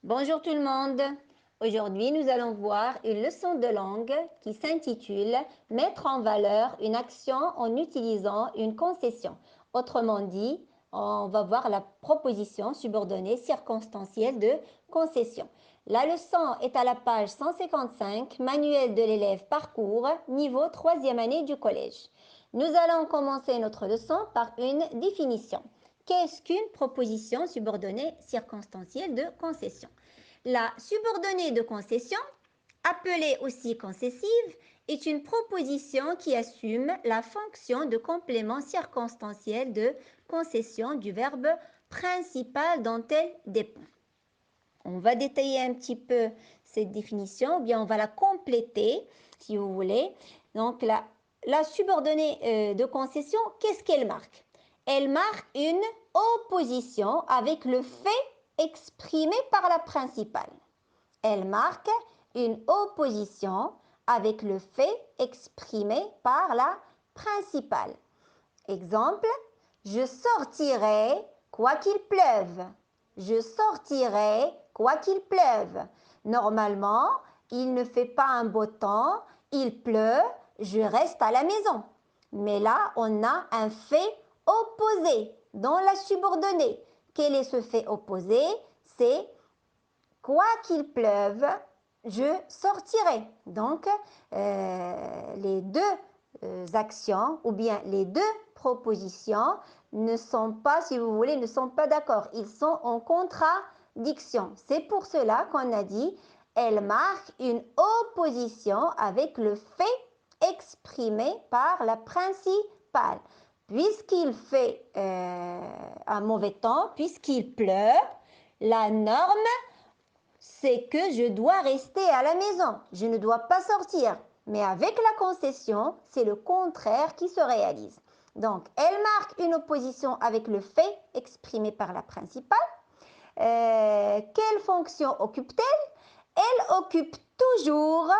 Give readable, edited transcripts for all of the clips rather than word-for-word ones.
Bonjour tout le monde. Aujourd'hui, nous allons voir une leçon de langue qui s'intitule Mettre en valeur une action en utilisant une concession. Autrement dit, on va voir la proposition subordonnée circonstancielle de concession. La leçon est à la page 155, manuel de l'élève parcours, niveau 3e année du collège. Nous allons commencer notre leçon par une définition. Qu'est-ce qu'une proposition subordonnée circonstancielle de concession? La subordonnée de concession, appelée aussi concessive, est une proposition qui assume la fonction de complément circonstanciel de concession du verbe principal dont elle dépend. On va détailler un petit peu cette définition, ou bien on va la compléter si vous voulez. Donc la subordonnée de concession, qu'est-ce qu'elle marque? Elle marque une opposition avec le fait exprimé par la principale. Elle marque une opposition avec le fait exprimé par la principale. Exemple, je sortirai quoi qu'il pleuve. Je sortirai quoi qu'il pleuve. Normalement, il ne fait pas un beau temps, il pleut, je reste à la maison. Mais là, on a un fait opposé dans la subordonnée. Quel est ce fait opposé? C'est quoi qu'il pleuve, je sortirai. Donc, les deux actions ou bien les deux propositions ne sont pas, si vous voulez, ne sont pas d'accord. Ils sont en contradiction. C'est pour cela qu'on a dit, elle marque une opposition avec le fait exprimé par la principale. Puisqu'il fait un mauvais temps, puisqu'il pleut, la norme c'est que je dois rester à la maison. Je ne dois pas sortir. Mais avec la concession, c'est le contraire qui se réalise. Donc, elle marque une opposition avec le fait exprimé par la principale. Quelle fonction occupe-t-elle? Elle occupe toujours,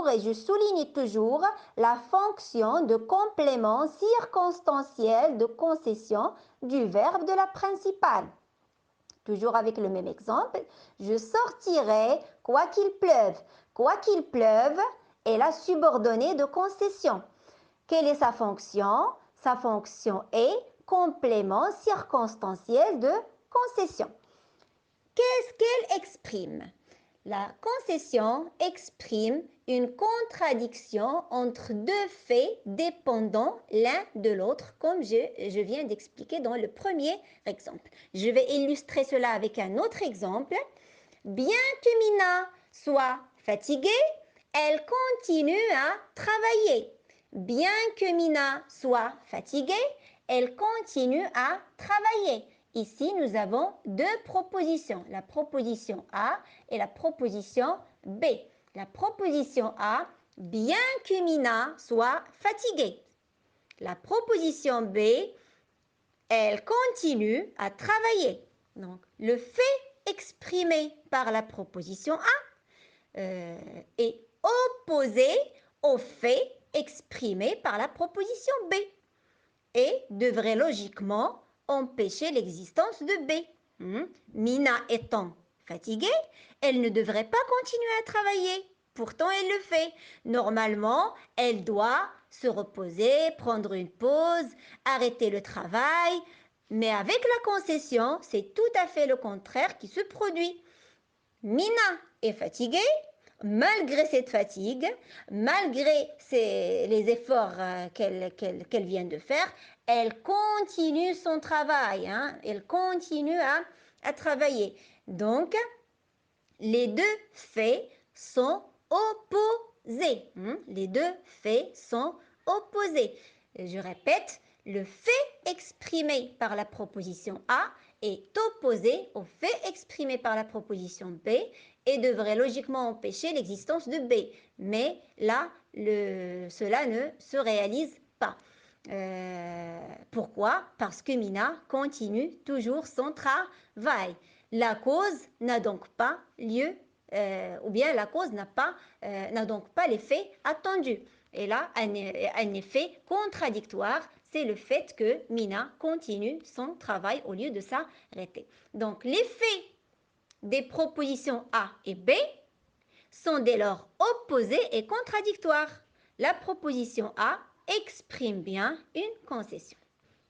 et je souligne toujours, la fonction de complément circonstanciel de concession du verbe de la principale. Toujours avec le même exemple, je sortirai quoi qu'il pleuve. Quoi qu'il pleuve est la subordonnée de concession. Quelle est sa fonction? Sa fonction est complément circonstanciel de concession. Qu'est-ce qu'elle exprime? La concession exprime une contradiction entre deux faits dépendants l'un de l'autre, comme je viens d'expliquer dans le premier exemple. Je vais illustrer cela avec un autre exemple. Bien que Mina soit fatiguée, elle continue à travailler. Bien que Mina soit fatiguée, elle continue à travailler. Ici, nous avons deux propositions, la proposition A et la proposition B. La proposition A, bien que Mina soit fatiguée. La proposition B, elle continue à travailler. Donc, le fait exprimé par la proposition A est opposé au fait exprimé par la proposition B et devrait logiquement empêcher l'existence de B. Mina étant fatiguée, elle ne devrait pas continuer à travailler. Pourtant, elle le fait. Normalement, elle doit se reposer, prendre une pause, arrêter le travail. Mais avec la concession, c'est tout à fait le contraire qui se produit. Mina est fatiguée, malgré cette fatigue, malgré les efforts qu'elle vient de faire, elle continue son travail, elle continue à travailler. Donc, les deux faits sont opposés. Les deux faits sont opposés. Je répète, le fait exprimé par la proposition A est opposé au fait exprimé par la proposition B et devrait logiquement empêcher l'existence de B. Mais là, cela ne se réalise pas. Pourquoi? Parce que Mina continue toujours son travail. La cause n'a donc pas lieu, ou bien la cause n'a donc pas l'effet attendu. Et là, un effet contradictoire, c'est le fait que Mina continue son travail au lieu de s'arrêter. Donc, l'effet des propositions A et B sont dès lors opposées et contradictoires. La proposition A exprime bien une concession.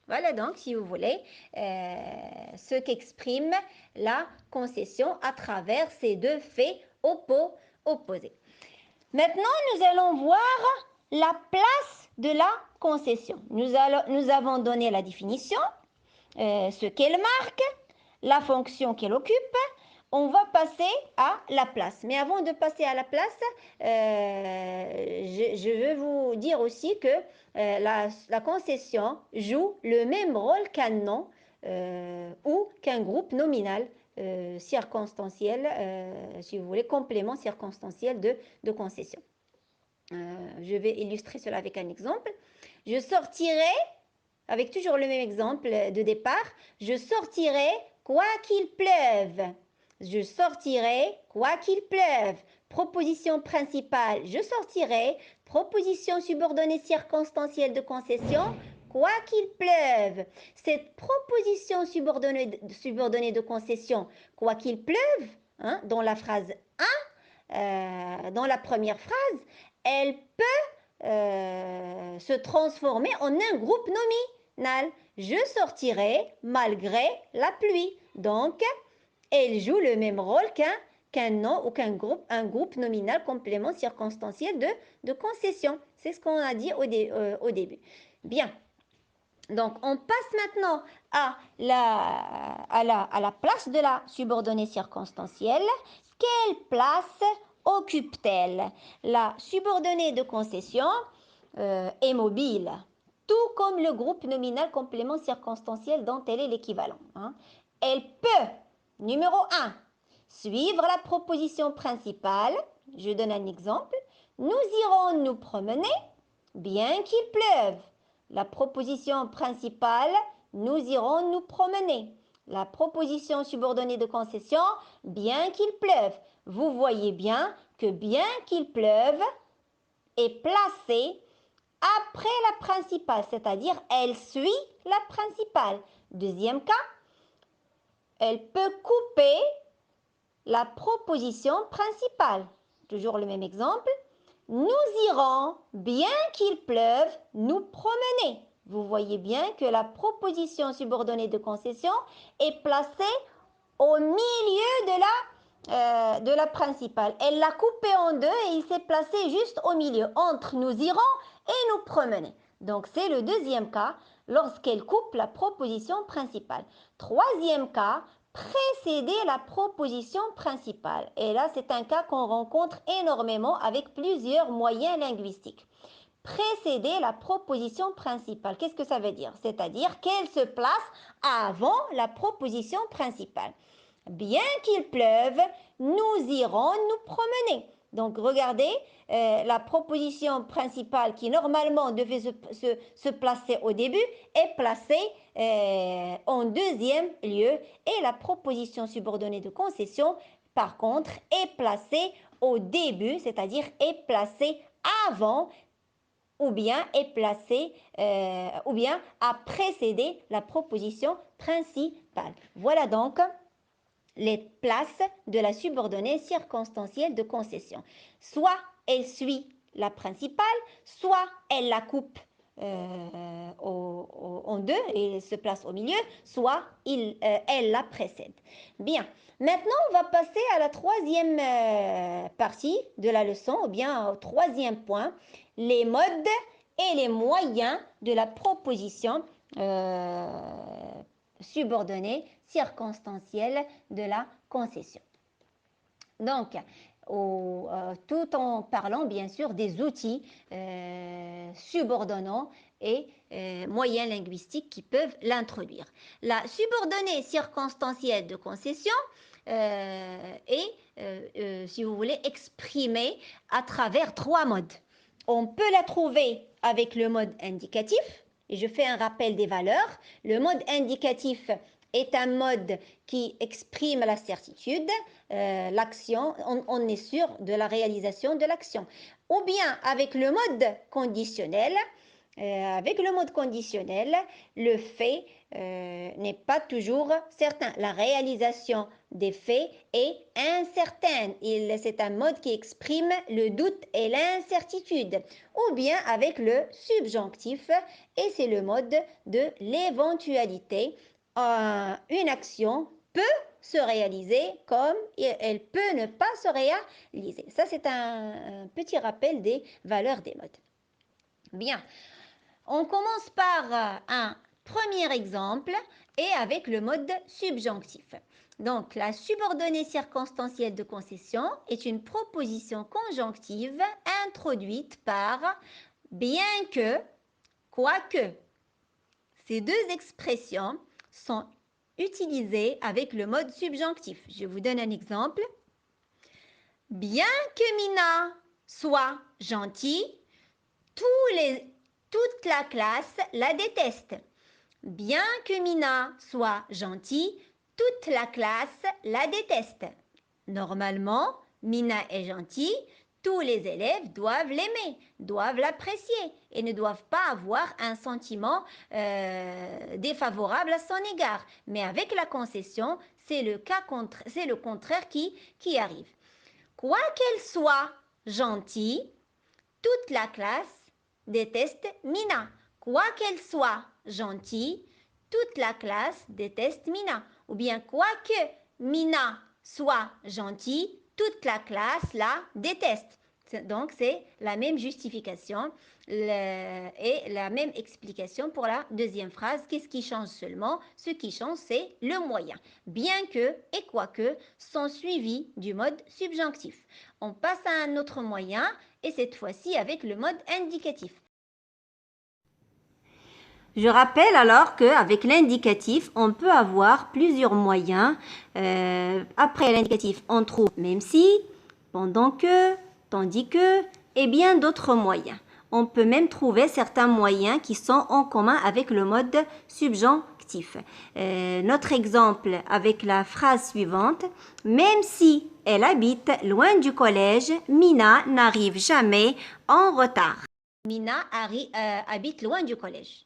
Voilà donc, si vous voulez, ce qu'exprime la concession à travers ces deux faits opposés. Maintenant, nous allons voir la place de la concession. Nous avons donné la définition, ce qu'elle marque, la fonction qu'elle occupe. On va passer à la place. Mais avant de passer à la place, je veux vous dire aussi que la concession joue le même rôle qu'un nom ou qu'un groupe nominal circonstanciel, si vous voulez, complément circonstanciel de concession. Je vais illustrer cela avec un exemple. Je sortirai, avec toujours le même exemple de départ, je sortirai quoi qu'il pleuve. Je sortirai quoi qu'il pleuve. Proposition principale, je sortirai. Proposition subordonnée circonstancielle de concession, quoi qu'il pleuve. Cette proposition subordonnée de concession, quoi qu'il pleuve, hein, dans la phrase 1, dans la première phrase, elle peut se transformer en un groupe nominal. Je sortirai malgré la pluie. Donc, elle joue le même rôle qu'un nom ou qu'un groupe, un groupe nominal complément circonstanciel de concession. C'est ce qu'on a dit au début. Bien. Donc, on passe maintenant à la place de la subordonnée circonstancielle. Quelle place occupe-t-elle? La subordonnée de concession est mobile, tout comme le groupe nominal complément circonstanciel dont elle est l'équivalent. Hein. Elle peut, numéro 1, suivre la proposition principale. Je donne un exemple. Nous irons nous promener, bien qu'il pleuve. La proposition principale, nous irons nous promener. La proposition subordonnée de concession, bien qu'il pleuve. Vous voyez bien que bien qu'il pleuve est placée après la principale, c'est-à-dire elle suit la principale. Deuxième cas, elle peut couper la proposition principale. Toujours le même exemple. Nous irons, bien qu'il pleuve, nous promener. Vous voyez bien que la proposition subordonnée de concession est placée au milieu de la principale. Elle l'a coupée en deux et il s'est placé juste au milieu, entre nous irons et nous promener. Donc, c'est le deuxième cas lorsqu'elle coupe la proposition principale. Troisième cas, précéder la proposition principale. Et là, c'est un cas qu'on rencontre énormément avec plusieurs moyens linguistiques. Précéder la proposition principale. Qu'est-ce que ça veut dire? C'est-à-dire qu'elle se place avant la proposition principale. Bien qu'il pleuve, nous irons nous promener. Donc, regardez, la proposition principale qui normalement devait se placer au début est placée en deuxième lieu et la proposition subordonnée de concession, par contre, est placée au début, c'est-à-dire est placée avant ou bien est placée ou bien a précédé la proposition principale. Voilà donc les places de la subordonnée circonstancielle de concession. Soit elle suit la principale, soit elle la coupe en deux et se place au milieu, soit elle la précède. Bien, maintenant on va passer à la troisième partie de la leçon, ou bien au troisième point, les modes et les moyens de la proposition subordonnée circonstancielle de la concession. Donc, tout en parlant bien sûr des outils subordonnants et moyens linguistiques qui peuvent l'introduire. La subordonnée circonstancielle de concession est, si vous voulez, exprimée à travers trois modes. On peut la trouver avec le mode indicatif, et je fais un rappel des valeurs. Le mode indicatif est un mode qui exprime la certitude, l'action, on est sûr de la réalisation de l'action. Ou bien avec le mode conditionnel, le fait n'est pas toujours certain. La réalisation des faits est incertaine. C'est un mode qui exprime le doute et l'incertitude. Ou bien avec le subjonctif, et c'est le mode de l'éventualité. Une action peut se réaliser comme elle peut ne pas se réaliser. Ça, c'est un petit rappel des valeurs des modes. Bien, on commence par un premier exemple et avec le mode subjonctif. Donc, la subordonnée circonstancielle de concession est une proposition conjonctive introduite par bien que, quoique. Ces deux expressions sont utilisées avec le mode subjonctif. Je vous donne un exemple. Bien que Mina soit gentille, toute la classe la déteste. Bien que Mina soit gentille, toute la classe la déteste. Normalement, Mina est gentille, tous les élèves doivent l'aimer, doivent l'apprécier et ne doivent pas avoir un sentiment défavorable à son égard. Mais avec la concession, c'est le contraire qui arrive. Quoi qu'elle soit gentille, toute la classe déteste Mina. Quoi qu'elle soit gentille, toute la classe déteste Mina. Ou bien quoi que Mina soit gentille, toute la classe la déteste. Donc, c'est la même justification et la même explication pour la deuxième phrase. Qu'est-ce qui change seulement? Ce qui change, c'est le moyen. Bien que et quoique sont suivis du mode subjonctif. On passe à un autre moyen et cette fois-ci avec le mode indicatif. Je rappelle alors qu'avec l'indicatif, on peut avoir plusieurs moyens. Après l'indicatif, on trouve même si, pendant que, tandis que et bien d'autres moyens. On peut même trouver certains moyens qui sont en commun avec le mode subjonctif. Notre exemple avec la phrase suivante, même si elle habite loin du collège, Mina n'arrive jamais en retard. Mina habite loin du collège.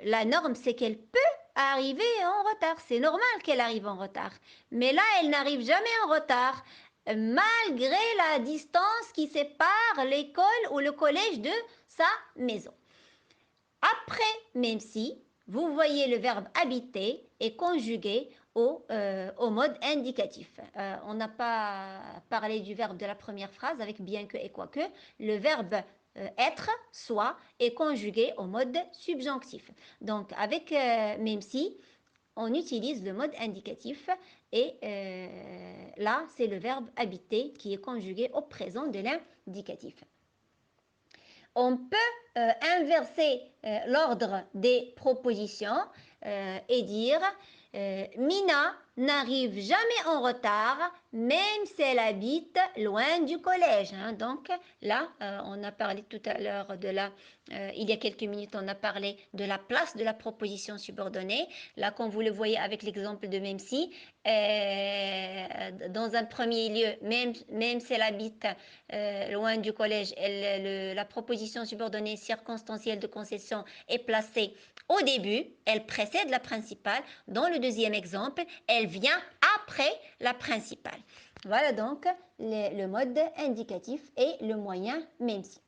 La norme, c'est qu'elle peut arriver en retard. C'est normal qu'elle arrive en retard. Mais là, elle n'arrive jamais en retard, malgré la distance qui sépare l'école ou le collège de sa maison. Après, même si, vous voyez le verbe habiter est conjugué au mode indicatif. On n'a pas parlé du verbe de la première phrase avec bien que et quoique. Le verbe être, soit, est conjugué au mode subjonctif. Donc, avec même si, on utilise le mode indicatif et là, c'est le verbe habiter qui est conjugué au présent de l'indicatif. On peut inverser l'ordre des propositions et dire Mina n'arrive jamais en retard, même si elle habite loin du collège. Donc là, on a parlé tout à l'heure il y a quelques minutes, on a parlé de la place de la proposition subordonnée. Là, comme vous le voyez avec l'exemple de même si, dans un premier lieu, même si elle habite loin du collège, la proposition subordonnée circonstancielle de concession est placée au début, elle précède la principale. Dans le deuxième exemple, elle vient après la principale. Voilà donc le mode indicatif et le moyen même si.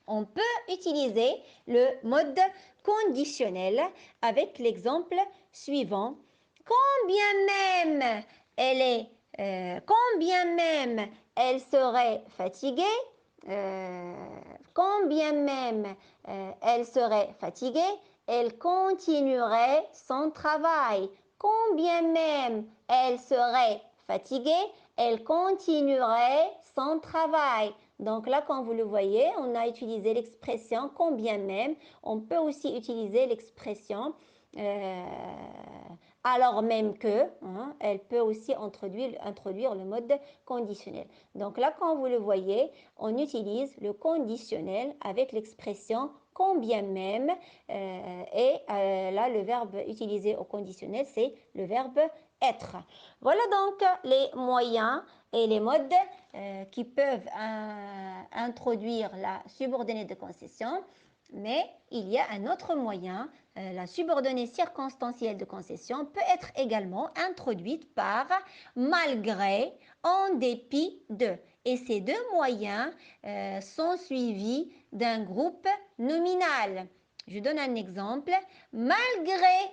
On peut utiliser le mode conditionnel avec l'exemple suivant. Combien même elle serait fatiguée, combien même elle serait fatiguée, elle continuerait son travail. Combien même elle serait fatiguée, elle continuerait son travail. Donc là, quand vous le voyez, on a utilisé l'expression combien même. On peut aussi utiliser l'expression alors même que. Elle peut aussi introduire le mode conditionnel. Donc là, quand vous le voyez, on utilise le conditionnel avec l'expression combien même. Là, le verbe utilisé au conditionnel, c'est le verbe être. Voilà donc les moyens et les modes qui peuvent introduire la subordonnée de concession. Mais il y a un autre moyen. La subordonnée circonstancielle de concession peut être également introduite par malgré, en dépit de. Et ces deux moyens sont suivis d'un groupe nominal. Je donne un exemple. Malgré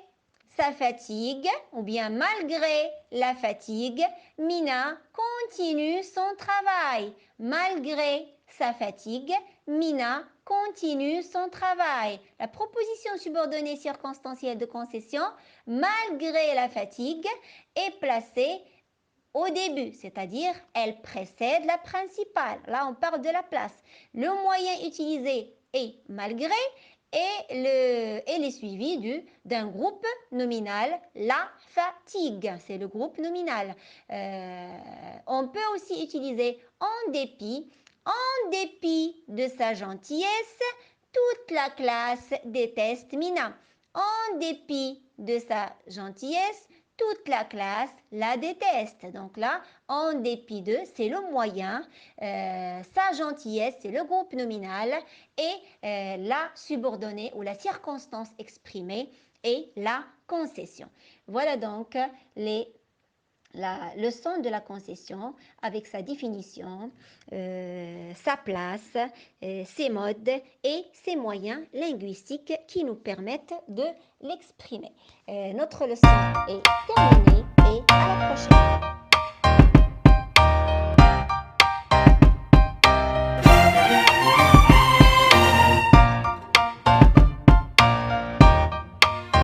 sa fatigue, ou bien malgré la fatigue, Mina continue son travail. Malgré sa fatigue, Mina continue son travail. La proposition subordonnée circonstancielle de concession, malgré la fatigue, est placée au début, c'est-à-dire elle précède la principale. Là, on parle de la place. Le moyen utilisé est malgré et elle est suivi d'un groupe nominal, la fatigue. C'est le groupe nominal. On peut aussi utiliser en dépit. En dépit de sa gentillesse, toute la classe déteste Mina. En dépit de sa gentillesse, toute la classe la déteste. Donc là, en dépit de, c'est le moyen. Sa gentillesse, c'est le groupe nominal. Et la subordonnée ou la circonstance exprimée est la concession. Voilà donc la leçon de la concession avec sa définition, sa place, ses modes et ses moyens linguistiques qui nous permettent de l'exprimer. Notre leçon est terminée et à la prochaine.